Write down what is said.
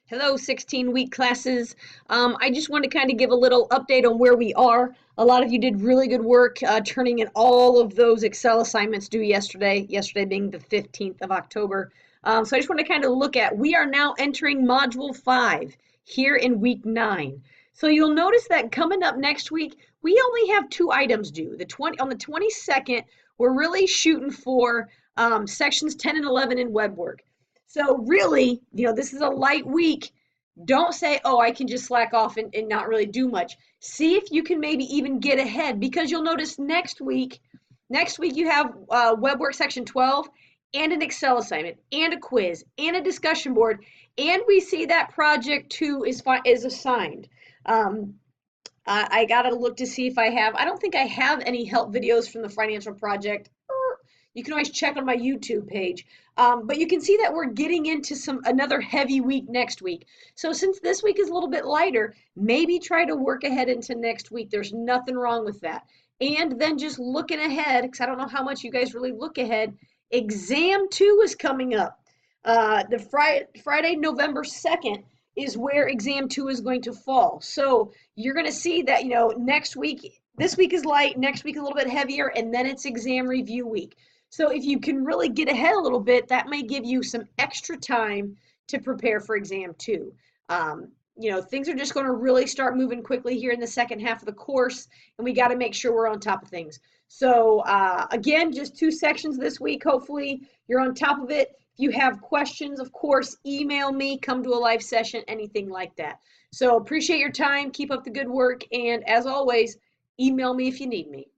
Hello, 16-week classes. I just want to kind of give a little update on where we are. A lot of you did really good work turning in all of those Excel assignments due yesterday being the 15th of October. So I just want to kind of look at, we are now entering Module 5 here in week 9. So you'll notice that coming up next week, we only have 2 items due. On the 22nd, we're really shooting for sections 10 and 11 in web work. So really, this is a light week. Don't say, oh, I can just slack off and not really do much. See if you can maybe even get ahead, because you'll notice next week you have web work section 12 and an Excel assignment and a quiz and a discussion board. And we see that project 2 is assigned. I got to look to see if I don't think I have any help videos from the financial project. You can always check on my YouTube page. But you can see that we're getting into another heavy week next week. So since this week is a little bit lighter, maybe try to work ahead into next week. There's nothing wrong with that. And then just looking ahead, because I don't know how much you guys really look ahead, exam 2 is coming up. The Friday, November 2nd is where exam 2 is going to fall. So you're going to see that, next week, this week is light, next week a little bit heavier, and then it's exam review week. So if you can really get ahead a little bit, that may give you some extra time to prepare for exam 2. Things are just going to really start moving quickly here in the second half of the course, and we got to make sure we're on top of things. So again, just 2 sections this week. Hopefully you're on top of it. If you have questions, of course, email me, come to a live session, anything like that. So appreciate your time. Keep up the good work. And as always, email me if you need me.